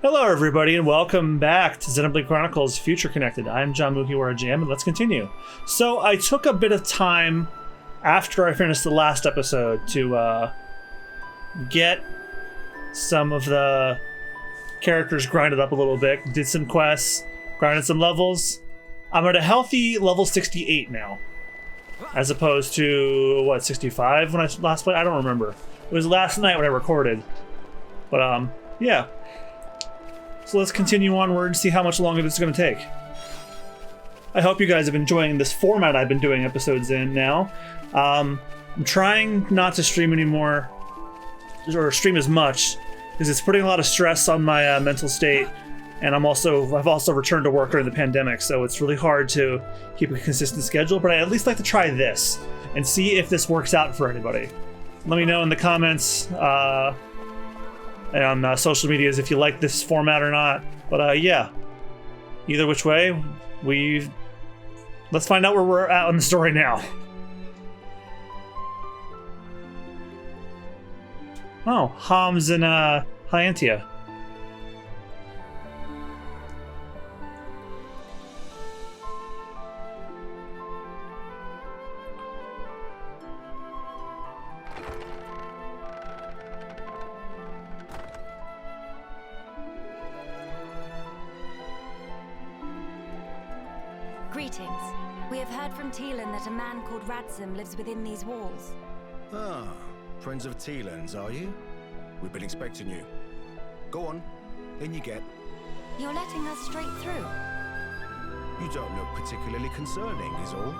Hello everybody and welcome back to Xenoblade Chronicles Future Connected. I'm John MugiwaraJM and let's continue. So I took a bit of time after I finished the last episode to get some of the characters grinded up a little bit, did some quests, grinded some levels. I'm at a healthy level 68 now, as opposed to, what, 65 when I last played? I don't remember. It was last night when I recorded. But, yeah. So let's continue onward and see how much longer this is going to take. I hope you guys have been enjoying this format I've been doing episodes in now. I'm trying not to stream anymore, or stream as much, because it's putting a lot of stress on my mental state, and I've also returned to work during the pandemic, so it's really hard to keep a consistent schedule, but I at least like to try this and see if this works out for anybody. Let me know in the comments and on social medias if you like this format or not. But yeah, either which way, let's find out where we're at on the story now. Oh, Homs and Hyantia. Greetings. We have heard from Teelan that a man called Radzim lives within these walls. Ah, friends of Teelan's, are you? We've been expecting you. Go on, in you get. You're letting us straight through. You don't look particularly concerning, is all.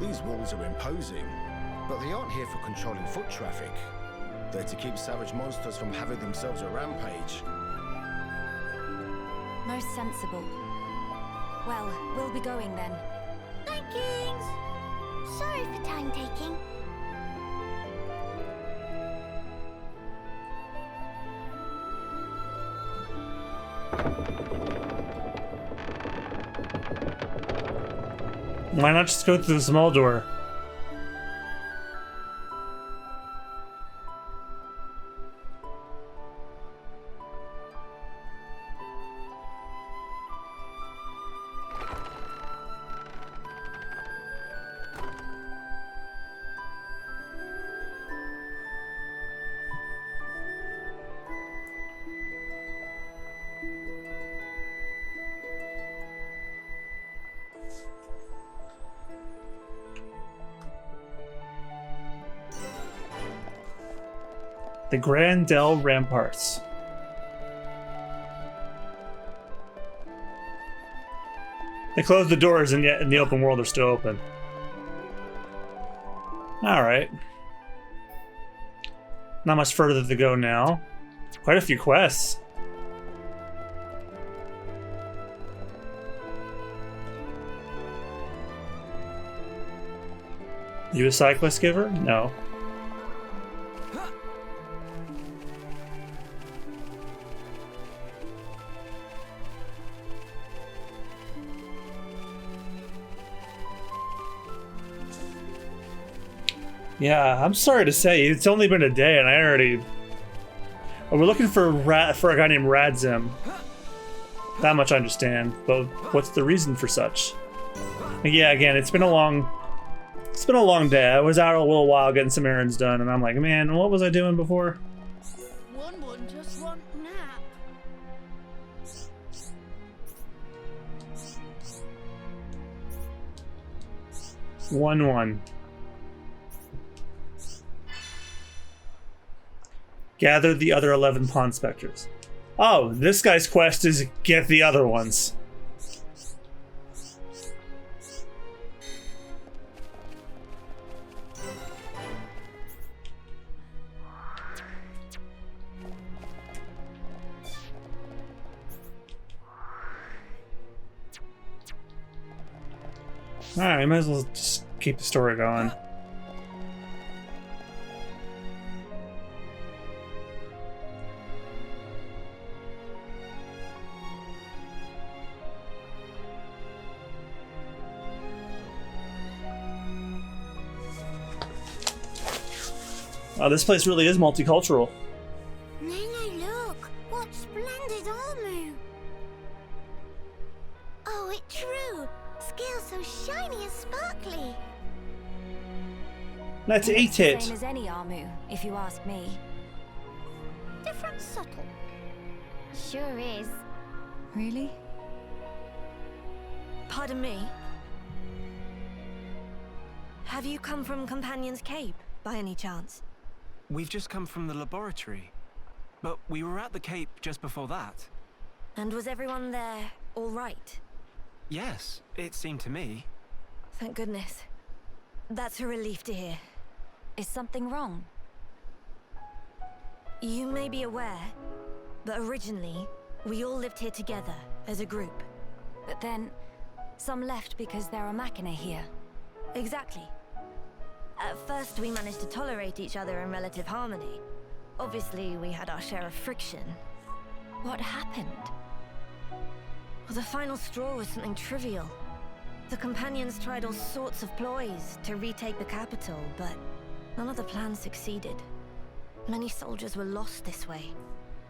These walls are imposing, but they aren't here for controlling foot traffic. They're to keep savage monsters from having themselves a rampage. Most sensible. Well, we'll be going then. Hi, Kings! Sorry for time taking. Why not just go through the small door? The Grandel Ramparts. They closed the doors and yet in the open world they're still open. Alright. Not much further to go now. Quite a few quests. You a side quest giver? No. Yeah, I'm sorry to say, it's only been a day and I already... Oh, we're looking for a guy named Radzim. That much I understand, but what's the reason for such? Yeah, again, it's been a long day. I was out a little while getting some errands done, and I'm like, man, what was I doing before? One just want nap. One. Gather the other 11 Pond Spectres. Oh, this guy's quest is get the other ones. Alright, might as well just keep the story going. This place really is multicultural. Nene, look! What splash? splendid armor. Oh, it's true. Scales so shiny and sparkly. Let's eat It's the it. same as any Armu, if you ask me. Different subtle. Sure is. Really? Pardon me? Have you come from Companion's Cape, by any chance? We've just come from the laboratory. But we were at the Cape just before that. And was everyone there all right? Yes, it seemed to me. Thank goodness. That's a relief to hear. Is something wrong? You may be aware, but originally, we all lived here together, as a group. But then, some left because there are Machina here. Exactly. At first, we managed to tolerate each other in relative harmony. Obviously, we had our share of friction. What happened? Well, the final straw was something trivial. The Companions tried all sorts of ploys to retake the capital, but none of the plans succeeded. Many soldiers were lost this way.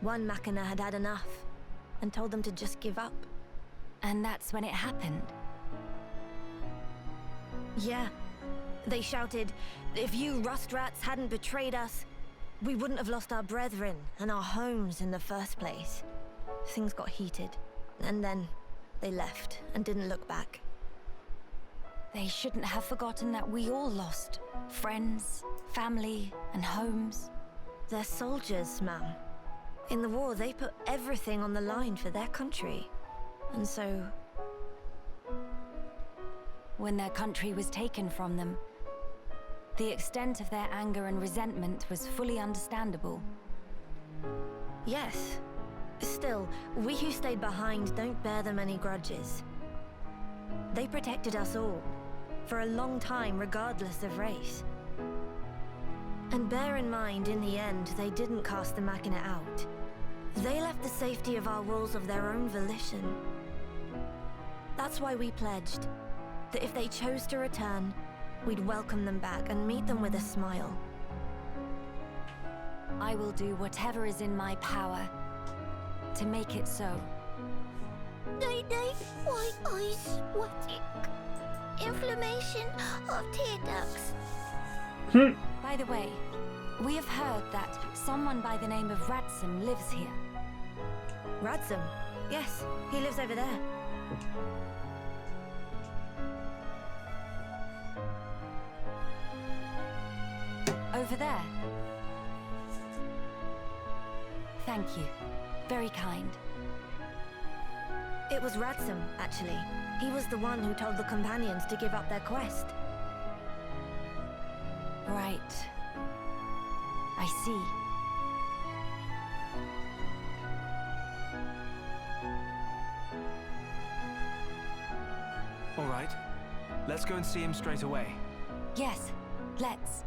One Machina had had enough, and told them to just give up. And that's when it happened. Yeah. They shouted, if you rust rats hadn't betrayed us, we wouldn't have lost our brethren and our homes in the first place. Things got heated, and then they left and didn't look back. They shouldn't have forgotten that we all lost friends, family, and homes. They're soldiers, ma'am. In the war, they put everything on the line for their country. And so... When their country was taken from them, the extent of their anger and resentment was fully understandable. yes. Still, we who stayed behind don't bear them any grudges. They protected us all, for a long time regardless of race. And bear in mind, in the end, they didn't cast the Machina out. They left the safety of our walls of their own volition. That's why we pledged that if they chose to return, we'd welcome them back and meet them with a smile. I will do whatever is in my power to make it so. Day, white eyes, sweating. Inflammation of tear ducts. By the way, we have heard that someone by the name of Radsum lives here. Radsum? Yes, he lives over there. Over there. Thank you. Very kind. It was Radsum, actually. He was the one who told the Companions to give up their quest. Right. I see. All right. Let's go and see him straight away. Yes, let's.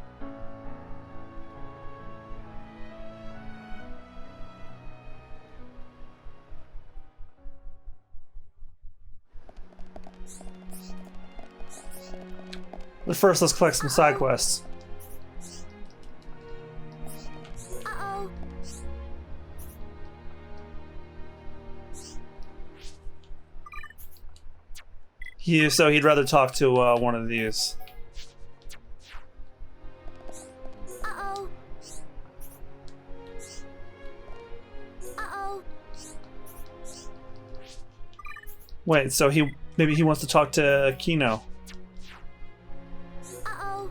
But first, let's collect some side quests. Uh-oh. So he'd rather talk to one of these. Uh-oh. Uh-oh. Wait, so maybe he wants to talk to Kino. Uh-oh.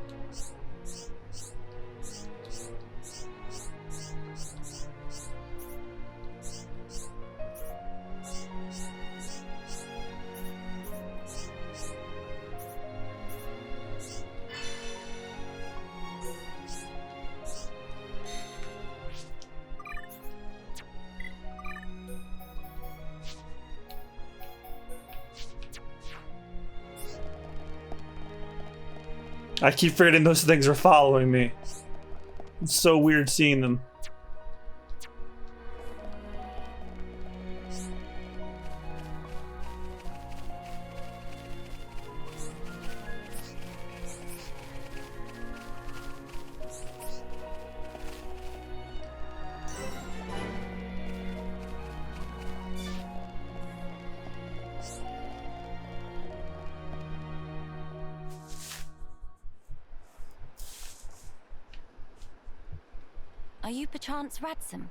I keep forgetting those things are following me. It's so weird seeing them. Are you perchance Radsum?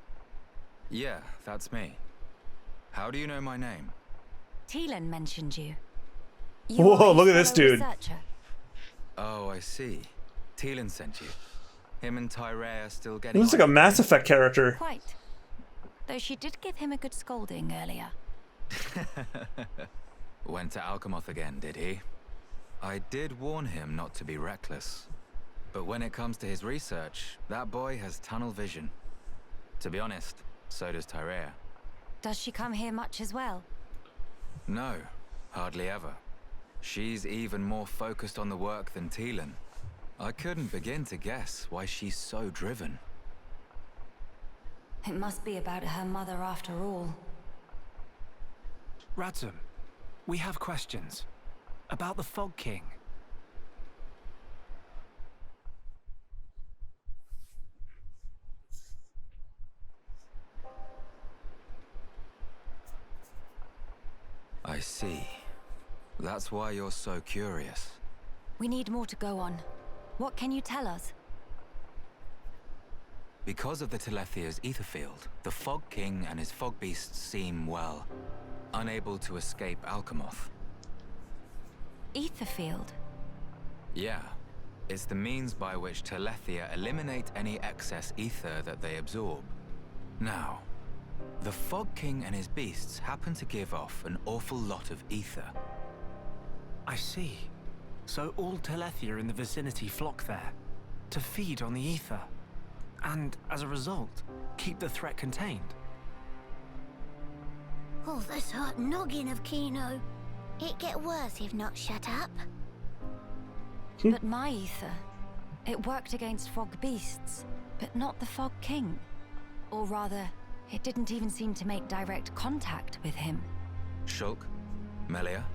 Yeah, that's me. How do you know my name? Teelan mentioned you. Whoa, are a look at this fellow dude. researcher. Oh, I see. Teelan sent you. Him and Tyrea are still getting Looks like a Mass Effect character. Quite. Though she did give him a good scolding earlier. Went to Alchemoth again, did he? I did warn him not to be reckless. But when it comes to his research, that boy has tunnel vision. To be honest, so does Tyrea. Does she come here much as well? No, hardly ever. She's even more focused on the work than Teelan. I couldn't begin to guess why she's so driven. It must be about her mother after all. Radsum, we have questions. About the Fog King. I see. That's why you're so curious. We need more to go on. What can you tell us? Because of the Telethia's ether field, the Fog King and his fog beasts seem, well, unable to escape Alchemoth. Ether field? Yeah. It's the means by which Telethia eliminate any excess ether that they absorb. Now, the Fog King and his beasts happen to give off an awful lot of ether. I see. So all Telethia in the vicinity flock there, to feed on the ether. And, as a result, keep the threat contained. Oh, this hot noggin of Kino. It get worse if not shut up. But my ether, it worked against fog beasts, but not the Fog King. Or rather, it didn't even seem to make direct contact with him. Shulk, Melia,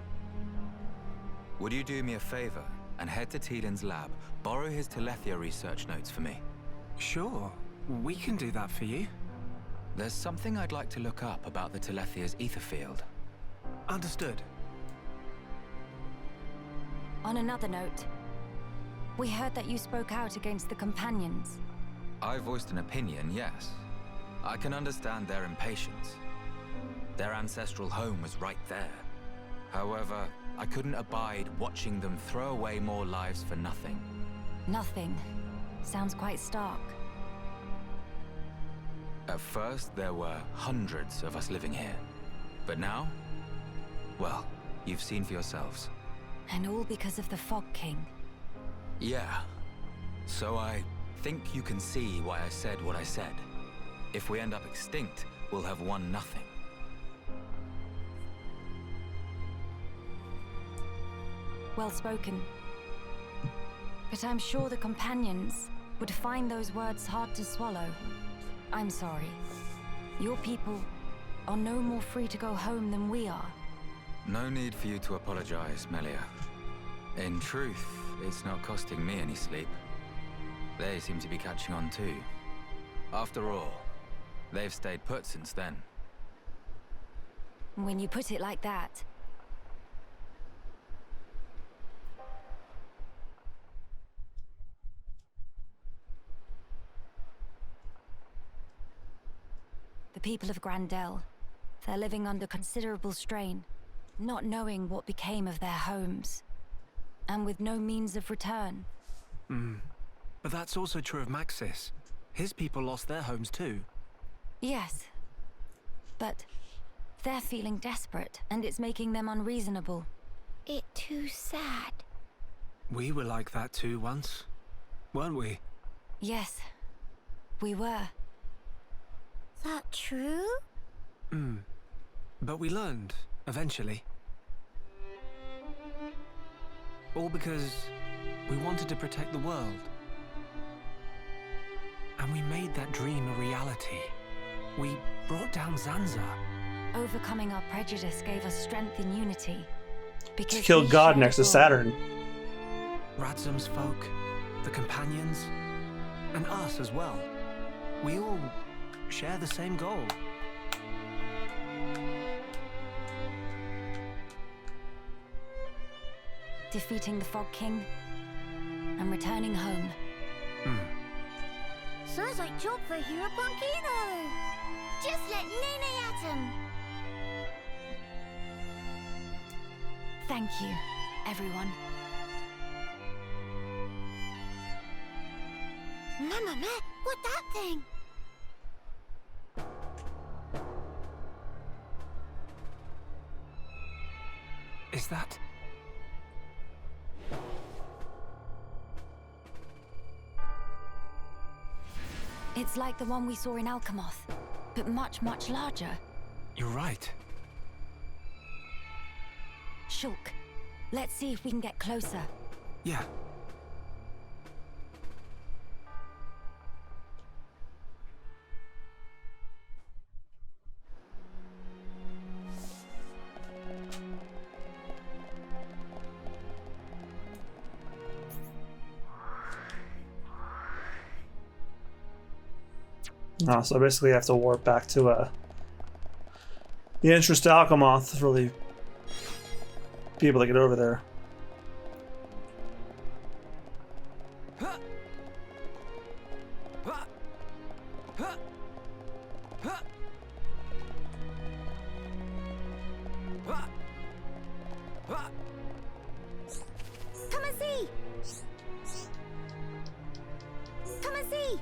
would you do me a favor and head to Teelan's lab, borrow his Telethia research notes for me? Sure, we can do that for you. There's something I'd like to look up about the Telethia's ether field. Understood. On another note, we heard that you spoke out against the companions. I voiced an opinion, yes. I can understand their impatience. Their ancestral home was right there. However, I couldn't abide watching them throw away more lives for nothing. Nothing. Sounds quite stark. At first, there were hundreds of us living here. But now, well, you've seen for yourselves. And all because of the Fog King. Yeah. So I think you can see why I said what I said. If we end up extinct, we'll have won nothing. Well spoken. But I'm sure the companions would find those words hard to swallow. I'm sorry. Your people are no more free to go home than we are. No need for you to apologize, Melia. In truth, it's not costing me any sleep. They seem to be catching on too. After all, they've stayed put since then. When you put it like that. The people of Grandel, they're living under considerable strain, not knowing what became of their homes, and with no means of return. But that's also true of Maxis. His people lost their homes too. Yes, but they're feeling desperate, and it's making them unreasonable. It too sad. We were like that too once, weren't we? Yes, we were. That true? But we learned, eventually. All because we wanted to protect the world. And we made that dream a reality. We brought down Zanza. Overcoming our prejudice gave us strength in unity. Because She killed we God shared next to a goal. Saturn. Radzum's folk, the companions, and us as well. We all share the same goal. Defeating the Fog King and returning home. Sounds like job for Hero Punkino. Just let Nene at him. Thank you, everyone. Mamma mia, what that thing? Is that... It's like the one we saw in Alchemoth, but much, much larger. You're right. Shulk, let's see if we can get closer. Yeah. Oh, so basically I have to warp back to the entrance to Alchemoth to really be able to get over there. Come and see! Come and see!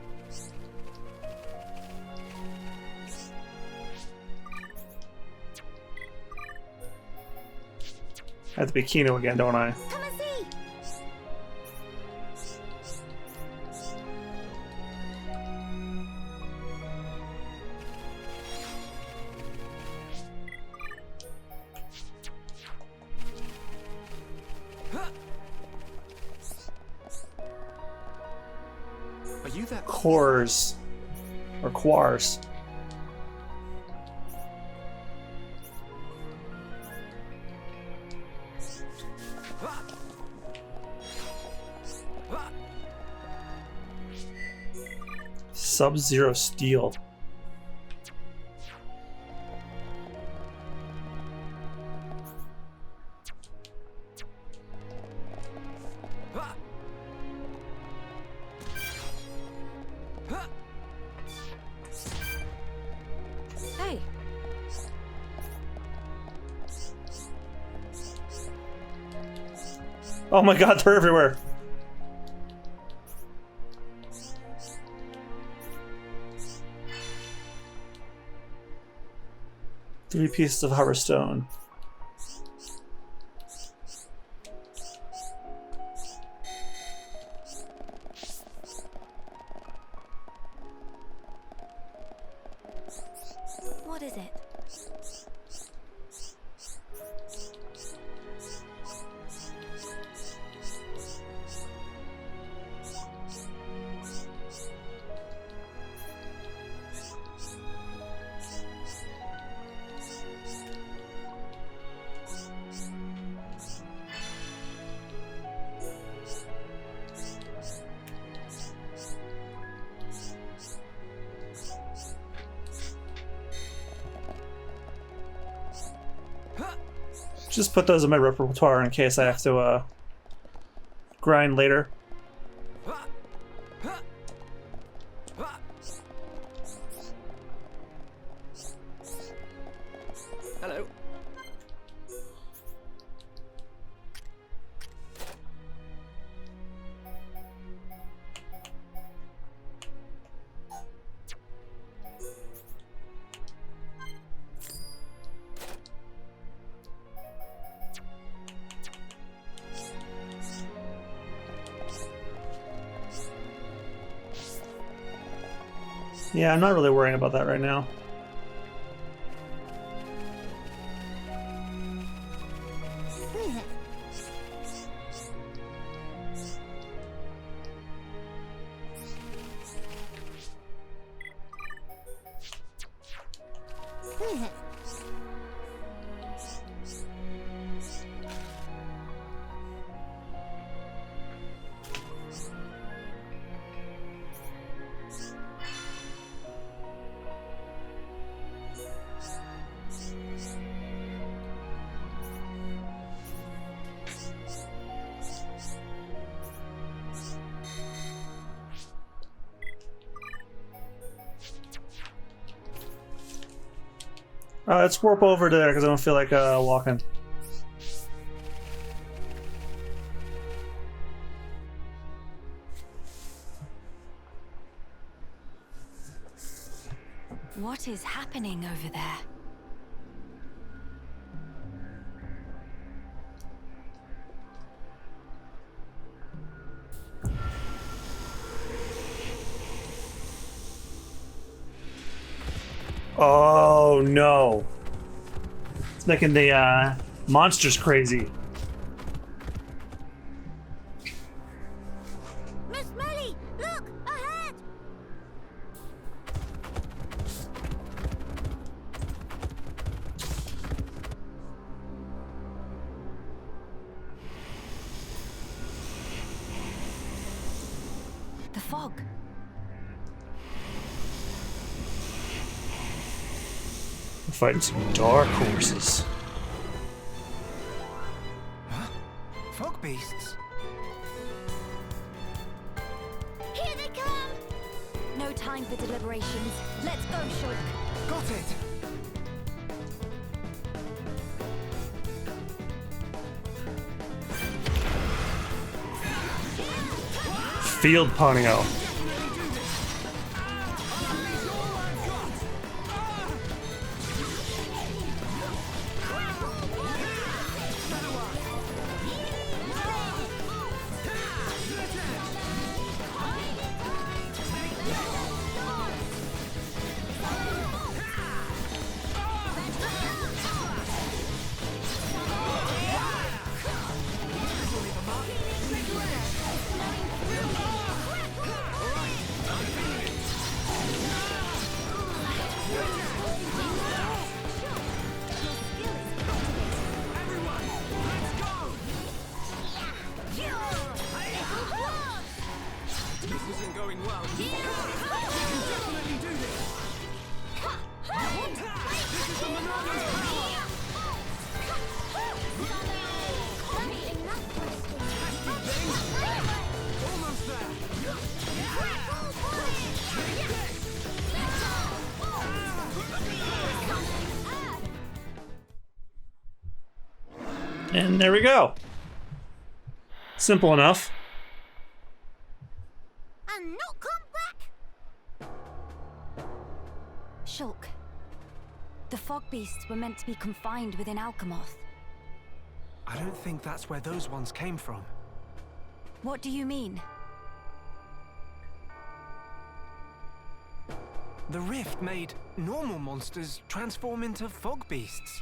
I have to be Kino again, don't I? Come and see! Are you that... Cores. Or Quars. Sub-Zero Steel. Hey, Oh my god, they're everywhere! Three pieces of Hover Stone. what is it? Just put those in my repertoire in case I have to grind later. Hello. Yeah, I'm not really worrying about that right now. Let's warp over to there because I don't feel like walking. What is happening over there? Oh no. It's making the monsters crazy. Miss Melly, look ahead. The fog. We're fighting some dark horses. Fog beasts? Here they come. No time for deliberations. Let's go, Shulk. Got it! Field Ponyo. And there we go. Simple enough. And not come back. Shulk. The fog beasts were meant to be confined within Alchemoth. I don't think that's where those ones came from. What do you mean? The rift made normal monsters transform into fog beasts.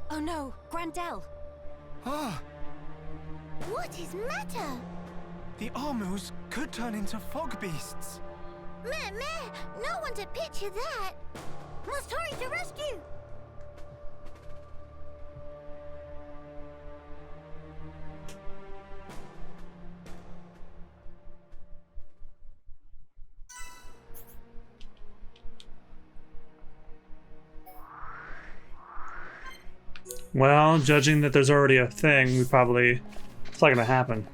Oh no, Grandel! Ah, What is matter? the Armus could turn into fog beasts. Meh, no one to picture that. Must hurry to rescue. Well, judging that there's already a thing, it's not gonna happen.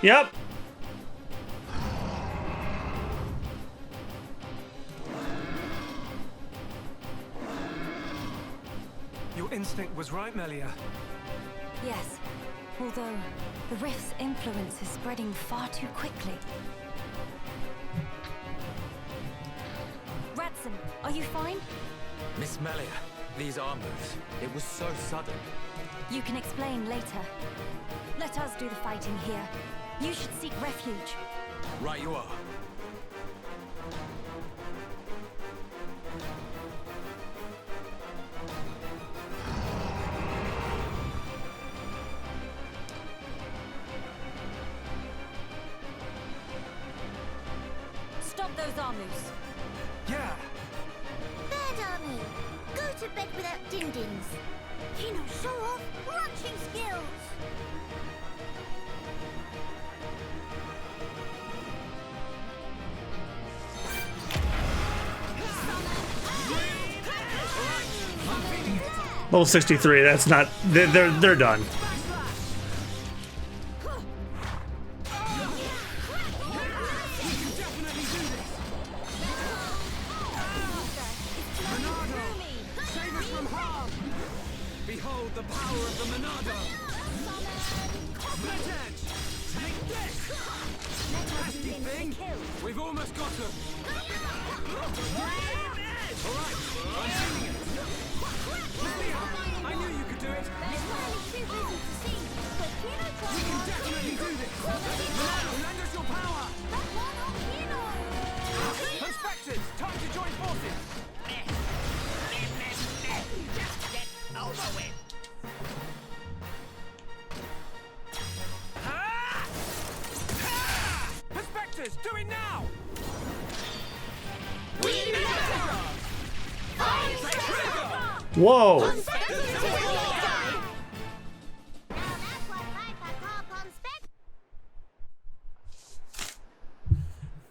Yep. Your instinct was right, Melia. Yes. Although, the rift's influence is spreading far too quickly. Ratson, are you fine? Miss Melia, these Armus, it was so sudden. You can explain later. Let us do the fighting here. You should seek refuge. Right you are. Stop those Armus. Yeah. Bad army. Go to bed without din-dins. You know, show off rushing skills. Level 63. That's not. They're done. Behold the power of the Monado! Split edge! Take this! Nasty thing! We've almost got him! Alright, I'm seeing it! I knew you could do it! You can definitely do this! Monado, lend us your power! Conspectors, time to join forces! Perspectives, do it now! Whoa!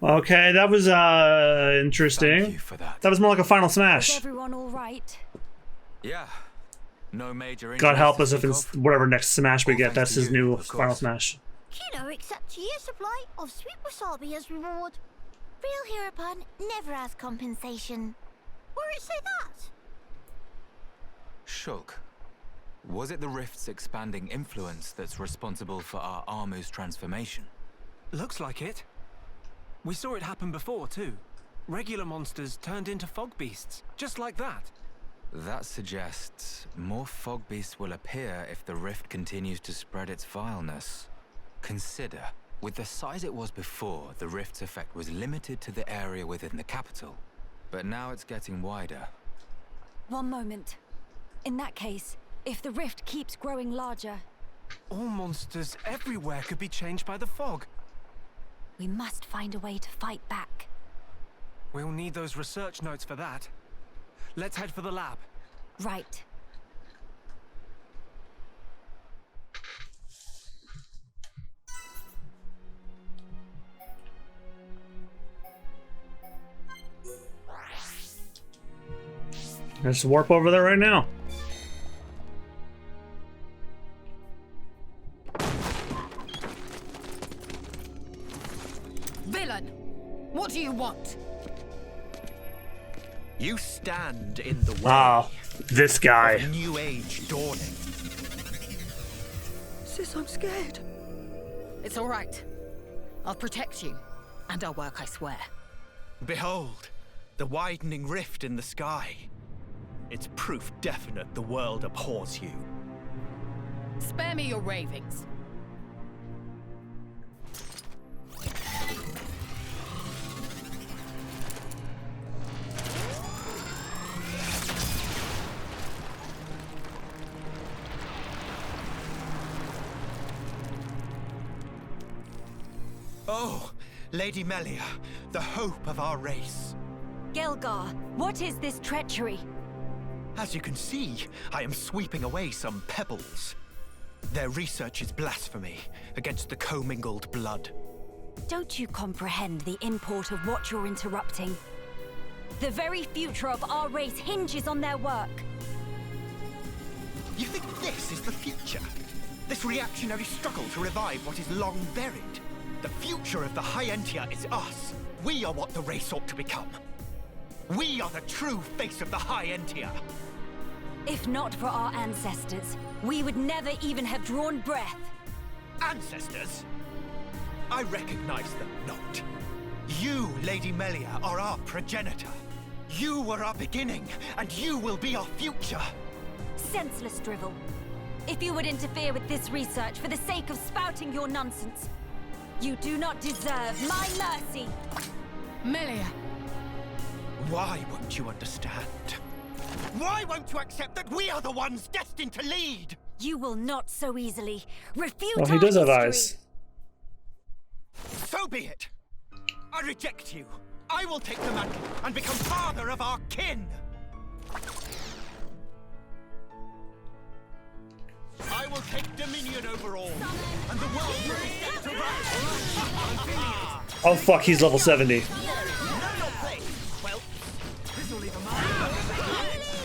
Okay, that was interesting. Thank you for that. That was more like a final Is smash. everyone all right? Yeah. No major injuries. God help to us if speak it's of. whatever next smash we All get. thanks That's to his you, new of final course. smash. Kino accepts a year's supply of sweet wasabi as reward. Real hero pun never has compensation. Or it say that? Shulk. Was it the rift's expanding influence that's responsible for our Armu's transformation? Looks like it. We saw it happen before, too. Regular monsters turned into fog beasts, just like that. That suggests more fog beasts will appear if the rift continues to spread its vileness. Consider, with the size it was before, the rift's effect was limited to the area within the capital. But now it's getting wider. One moment. In that case, if the rift keeps growing larger, All monsters everywhere could be changed by the fog. we must find a way to fight back. We'll need those research notes for that. Let's head for the lab. Right. Let's warp over there right now. Villain! What do you want? You stand in the way Ah, this of guy. a new age dawning. Sis, I'm scared. It's all right. I'll protect you. And I'll work, I swear. Behold, the widening rift in the sky. It's proof definite the world abhors you. Spare me your ravings. Oh, Lady Melia, the hope of our race. Gelgar, what is this treachery? As you can see, I am sweeping away some pebbles. Their research is blasphemy against the commingled blood. Don't you comprehend the import of what you're interrupting? The very future of our race hinges on their work. You think this is the future? This reactionary struggle to revive what is long buried? The future of the High Entia is us. We are what the race ought to become. We are the true face of the High Entia. If not for our ancestors, we would never even have drawn breath. Ancestors? I recognize them not. You, Lady Melia, are our progenitor. You were our beginning, and you will be our future. Senseless drivel. If you would interfere with this research for the sake of spouting your nonsense, you do not deserve my mercy. Melia, Why won't you understand? Why won't you accept that we are the ones destined to lead? You will not so easily refute Well, he our does have history. eyes. So be it. I reject you. I will take the mantle and become father of our kin. I will take dominion over all, and the world will be set to rights. Oh fuck, he's level 70. Know your place. Well, This'll leave a mark.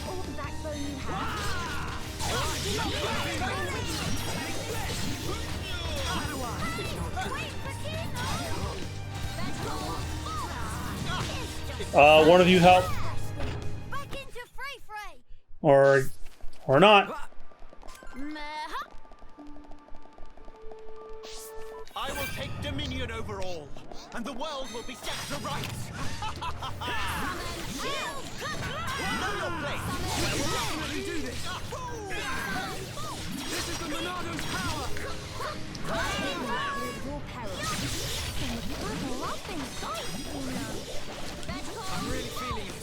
All the backbone you have. One of you help, Back into Frey. or not. I will take dominion over all, and the world will be set to rights. Know your place. Definitely do this. This is the Monado's power. I'm really feeling it.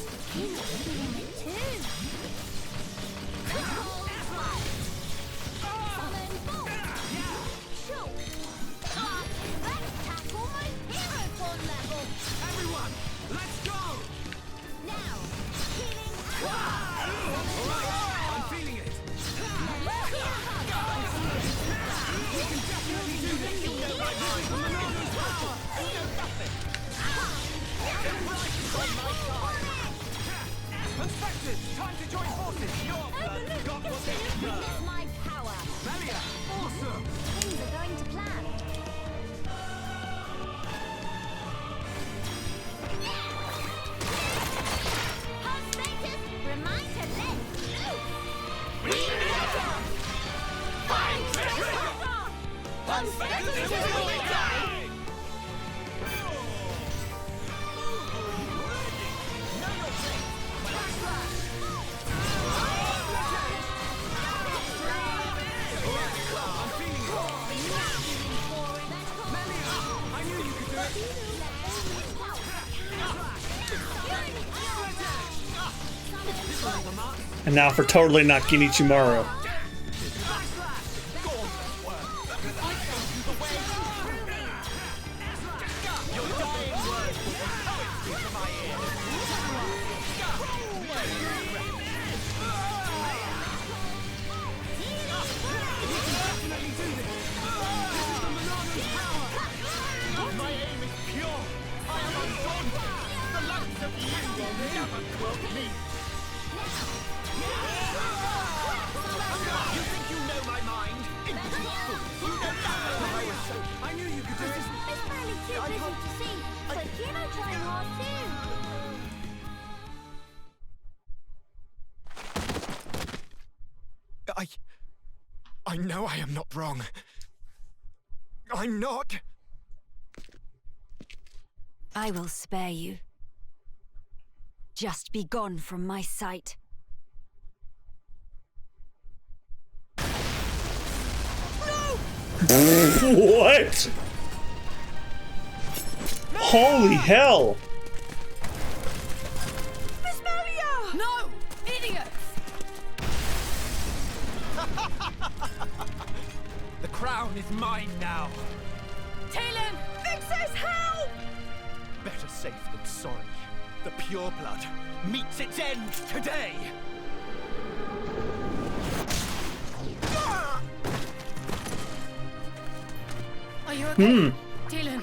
Everyone, let's go. I'm feeling it. We can definitely do this. The Monado's power. Inspectors, time to join forces. Your blood got what they deserve. My power. Melia, awesome. Things are going to plan. House status, remind to let I knew you could do it. And now for totally not Genichimaru. My aim is pure. I am undaunted. The likes of you will never quote me. You think you know my mind? Impotent fool. You don't know. I knew you could do it. It's fairly too busy to see, but Kino trying hard too. I know I am not wrong. I'm not. I will spare you. Just be gone from my sight. What? Holy hell! Miss Melia! No! Idiots! The crown is mine now. Talon! Vic says help! Better safe than sorry. The pure blood meets its end today. Are you okay? Talon?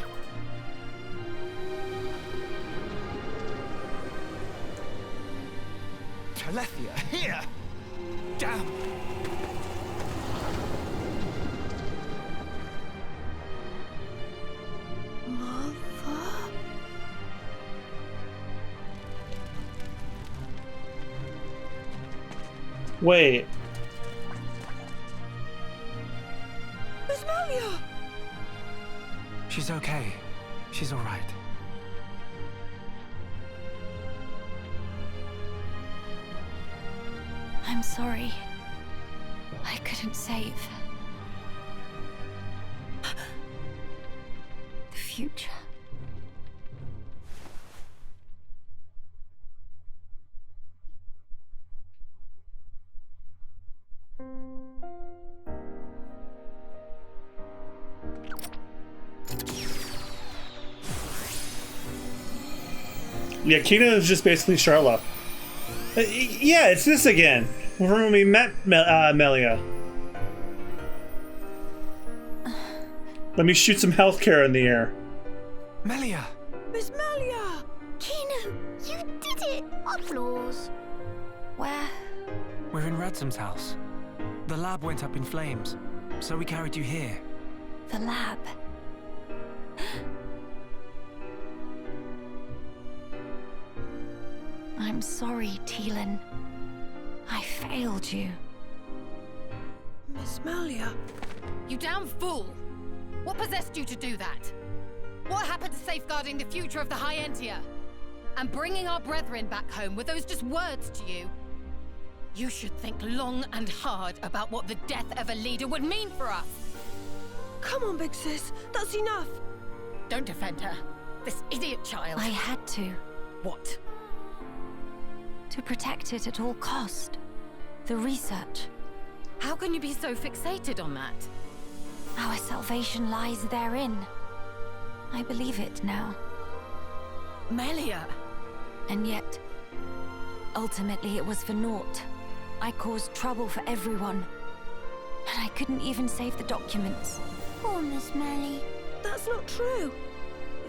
Telethia here. Damn. Wait. Miss Melia! She's okay. She's all right. I'm sorry. I couldn't save the future. Yeah, Kina is just basically Charlotte. Yeah, it's this again. From when we met Melia. Let me shoot some healthcare in the air. Melia! Miss Melia! Kino, you did it! Applause. Where? We're in Radsom's house. The lab went up in flames, so we carried you here. The lab. I'm sorry, Teelan. I failed you. Miss Melia? You damn fool! What possessed you to do that? What happened to safeguarding the future of the High Entia? And bringing our brethren back home, were those just words to you? You should think long and hard about what the death of a leader would mean for us. Come on, big sis. That's enough. Don't defend her. This idiot child. I had to. What? To protect it at all cost. The research. How can you be so fixated on that? Our salvation lies therein. I believe it now. Melia! And yet, ultimately it was for naught. I caused trouble for everyone. And I couldn't even save the documents. Poor Miss Melly. That's not true.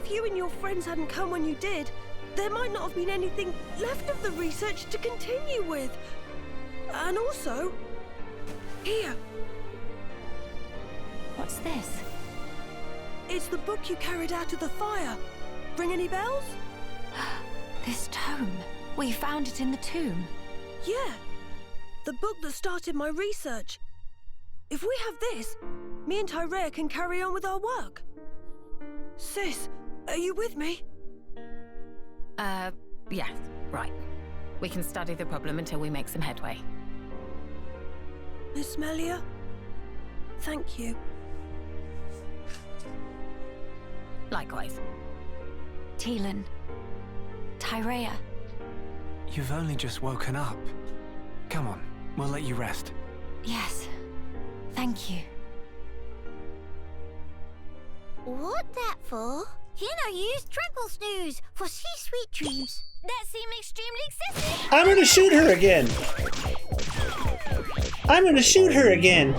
If you and your friends hadn't come when you did, there might not have been anything left of the research to continue with. And also, here. What's this? It's the book you carried out of the fire. Ring any bells? This tome. We found it in the tomb. Yeah. The book that started my research. If we have this, me and Tyrea can carry on with our work. Sis, are you with me? Yeah, right. We can study the problem until we make some headway. Miss Melia? Thank you. Likewise. Teelan. Tyrea. You've only just woken up. Come on, we'll let you rest. Yes. Thank you. What that for? Kino used tranquil snooze for sweet dreams. That seemed extremely excessive. I'm gonna shoot her again. I'm gonna shoot her again.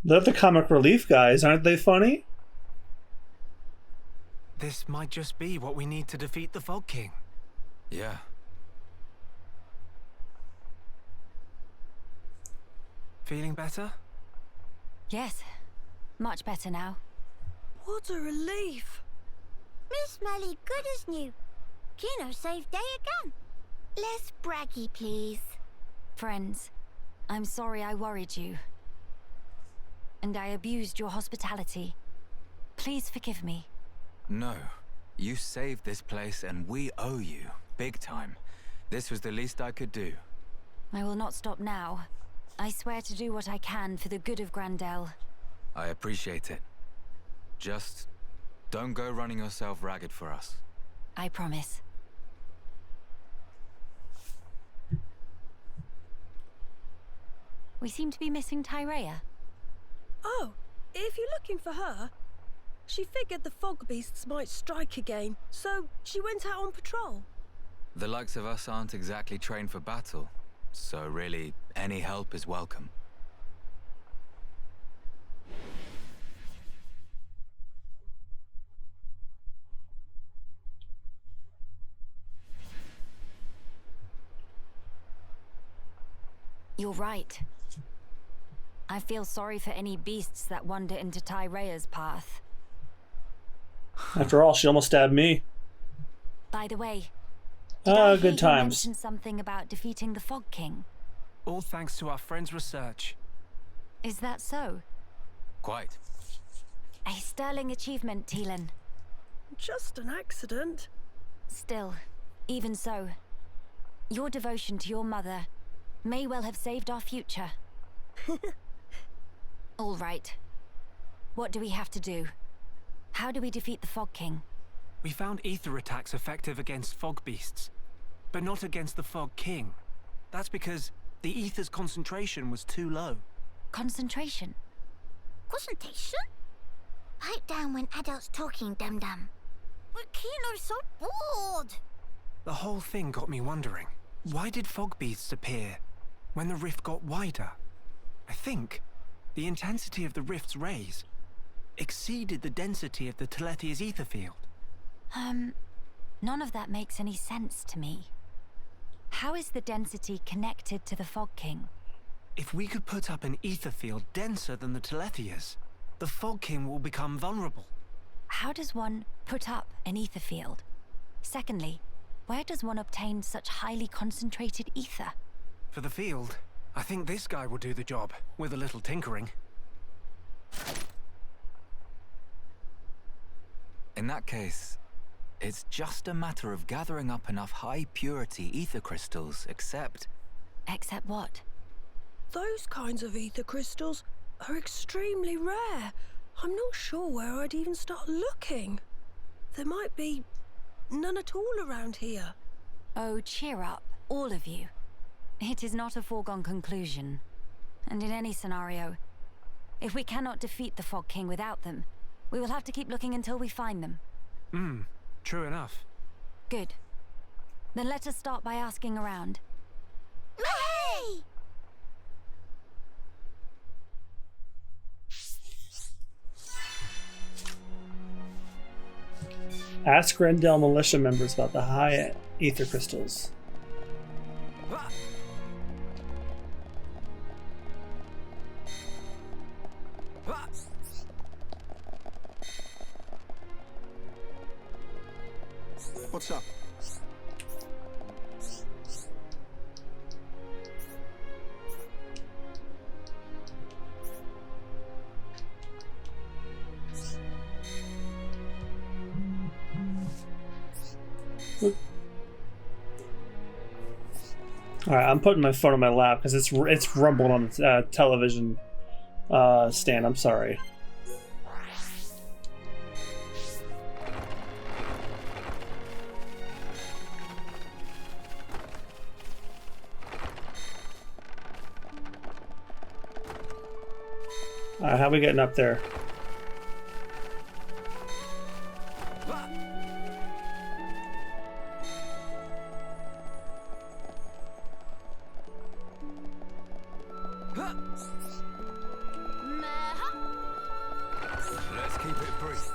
They're the comic relief guys, aren't they funny? This might just be what we need to defeat the Fog King. Yeah. Feeling better? Yes. Much better now. What a relief. Miss Melly good as new. Kino saved day again. Less braggy, please. Friends, I'm sorry I worried you. And I abused your hospitality. Please forgive me. No. You saved this place and we owe you. Big time. This was the least I could do. I will not stop now. I swear to do what I can for the good of Grandel. I appreciate it. Just don't go running yourself ragged for us. I promise. We seem to be missing Tyrea. Oh, if you're looking for her, she figured the fog beasts might strike again, so she went out on patrol. The likes of us aren't exactly trained for battle, so really, any help is welcome. You're right. I feel sorry for any beasts that wander into Tyrea's path. After all, she almost stabbed me. By the way, did I hear good you times. mention something about defeating the Fog King? All thanks to our friend's research. Is that so? Quite. A sterling achievement, Teelan. Just an accident. Still, even so, your devotion to your mother may well have saved our future. All right. What do we have to do? How do we defeat the Fog King? We found ether attacks effective against fog beasts, but not against the Fog King. That's because the ether's concentration was too low. Concentration? Concentration? Pipe down when adults talking, dum-dum. But Kino's so bored. The whole thing got me wondering, why did fog beasts appear when the rift got wider? I think the intensity of the rift's rays exceeded the density of the Telethia's ether field. None of that makes any sense to me. How is the density connected to the Fog King? If we could put up an ether field denser than the Telethia's, the Fog King will become vulnerable. How does one put up an ether field? Secondly, where does one obtain such highly concentrated ether? For the field, I think this guy will do the job, with a little tinkering. In that case, it's just a matter of gathering up enough high-purity ether crystals, except... Except what? Those kinds of ether crystals are extremely rare. I'm not sure where I'd even start looking. There might be none at all around here. Oh, cheer up, all of you. It is not a foregone conclusion. And in any scenario, if we cannot defeat the Fog King without them, we will have to keep looking until we find them. True enough. Good. Then let us start by asking around. Hey! Ask Grendel militia members about the high ether crystals. What's up? Alright, I'm putting my phone on my lap because it's rumbled on the television stand. I'm sorry. Alright, how we getting up there? Let's keep it brief.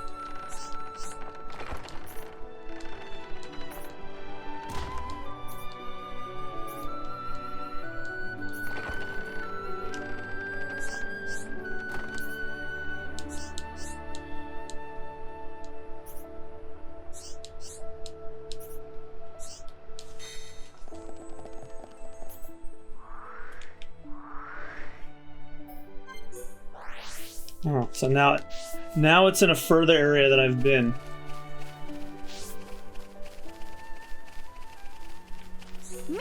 Oh, so now it's in a further area than I've been. Me?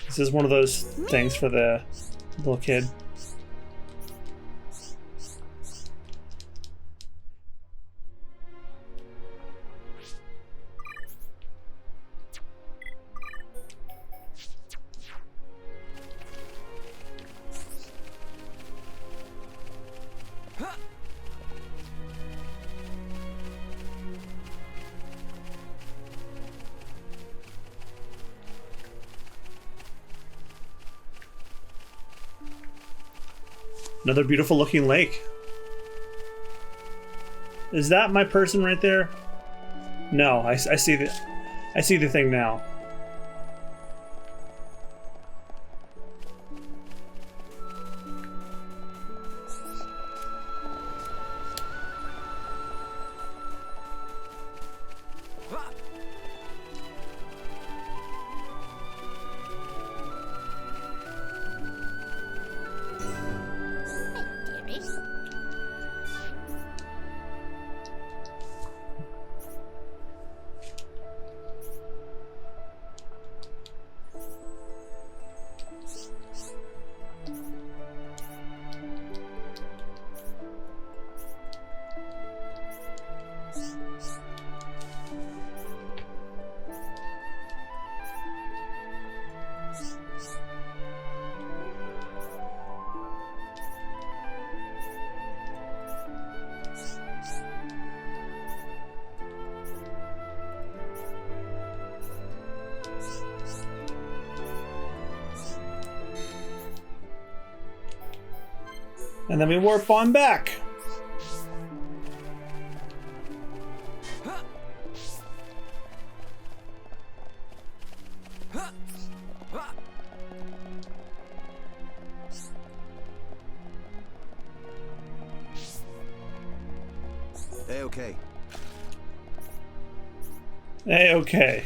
This is one of those things for the little kid. Another beautiful looking lake. Is that my person right there? No, I see the thing now. Dearest. And then we warp on back. A-okay. A-okay.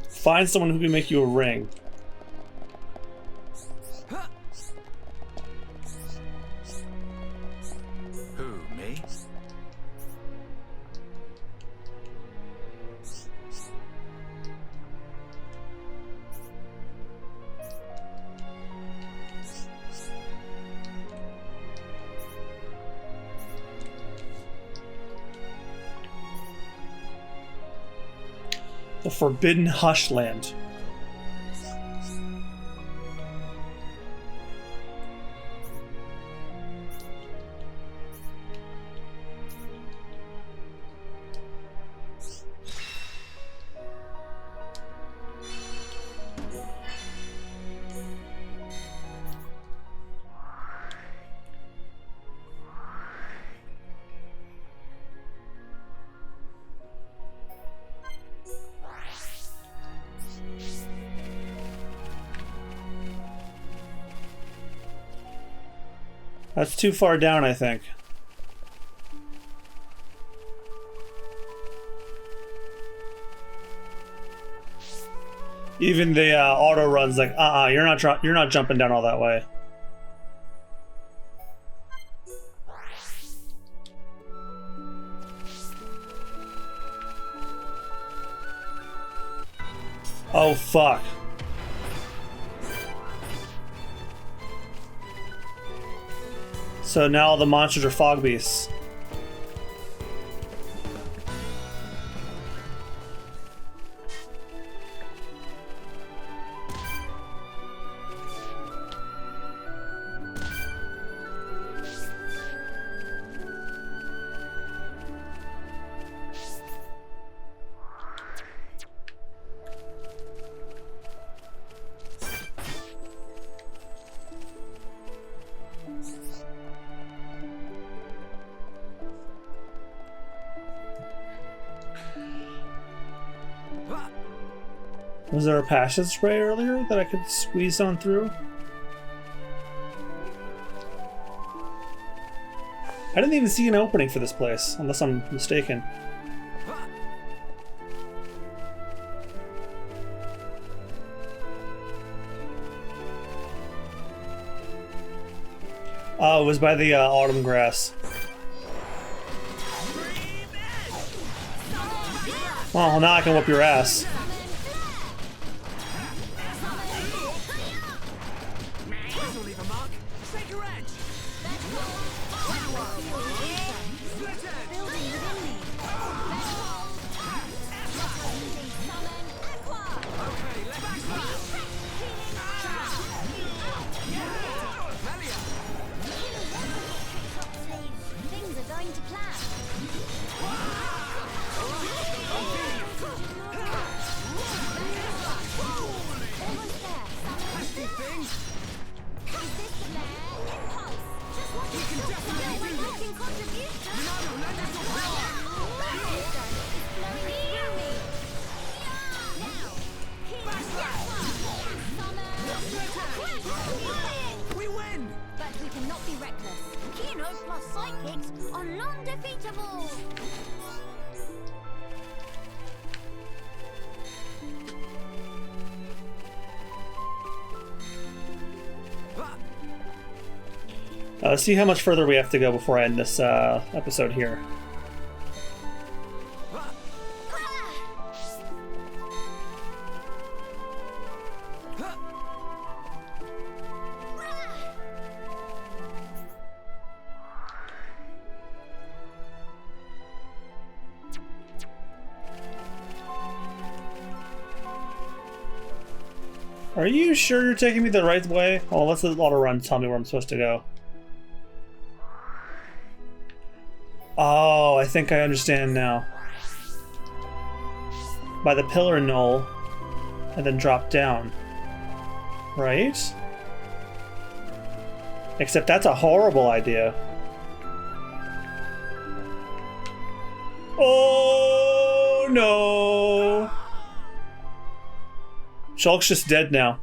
Find someone who can make you a ring. Who, me? The Forbidden Hushland. That's too far down, I think. Even the auto runs like, you're not jumping down all that way. Oh fuck. So now all the monsters are fog beasts. Was there a passage spray earlier that I could squeeze on through? I didn't even see an opening for this place, unless I'm mistaken. Oh, it was by the autumn grass. Well, now I can whoop your ass. Let's see how much further we have to go before I end this episode here. Are you sure you're taking me the right way? Oh, let's let the auto run tell me where I'm supposed to go. Oh, I think I understand now. by the pillar knoll and then drop down. Right? Except that's a horrible idea. Oh no! Shulk's just dead now.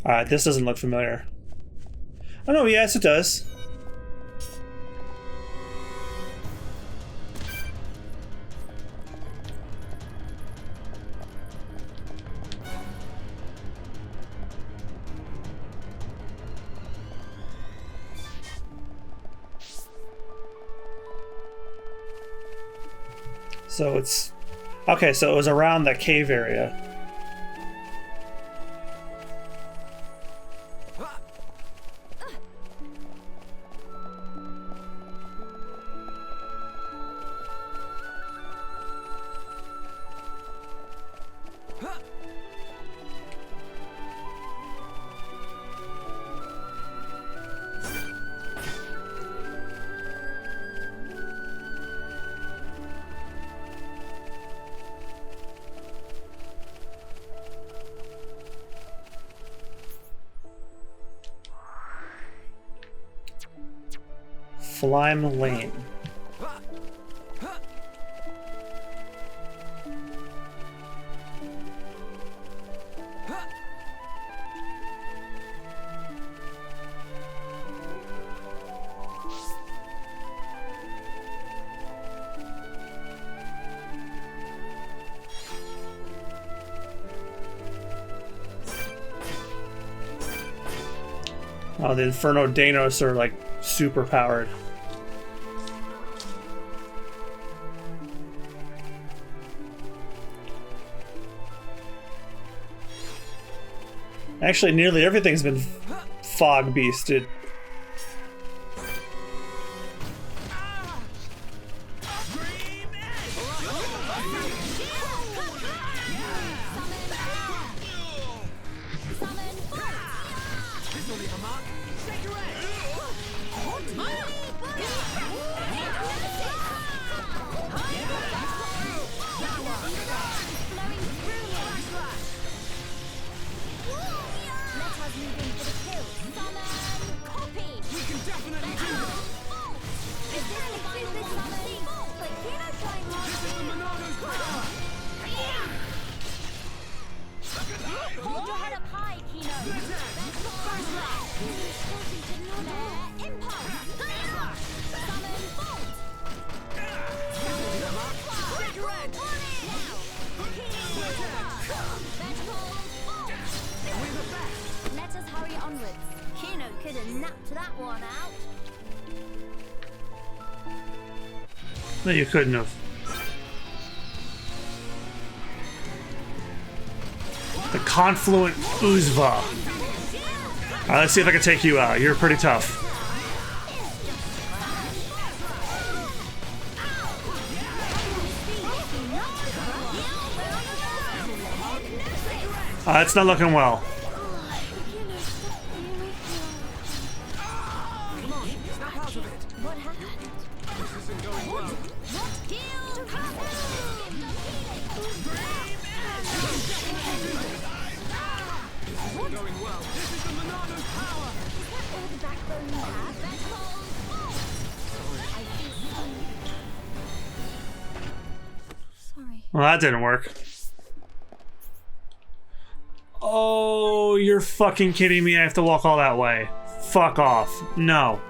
Alright, this doesn't look familiar. Oh no, yes it does. So it's... Okay, so it was around that cave area. Flime Lane. Oh, the Inferno Danos are like super powered. Actually, nearly everything's been fog beasted. No, you couldn't have. The Confluent Uzva. Alright, let's see if I can take you out. You're pretty tough. It's not looking well. Well, that didn't work. Oh, you're fucking kidding me. I have to walk all that way. Fuck off. No.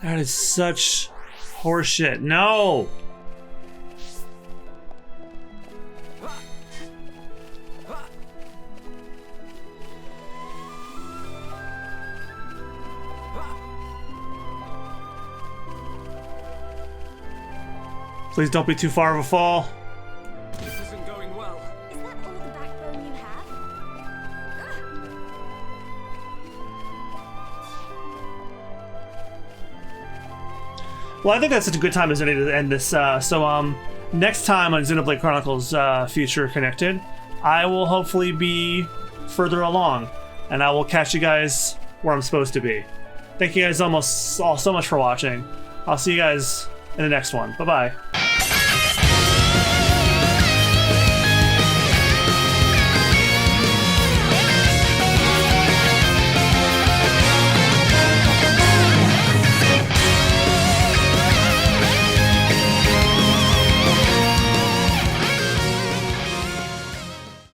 That is such horseshit. No! Please don't be too far of a fall. This isn't going well. Is that all the backbone you have? Well, I think that's such a good time as any to end this. Next time on Xenoblade Chronicles Future Connected, I will hopefully be further along, and I will catch you guys where I'm supposed to be. Thank you guys all so much for watching. I'll see you guys in the next one. Bye-bye.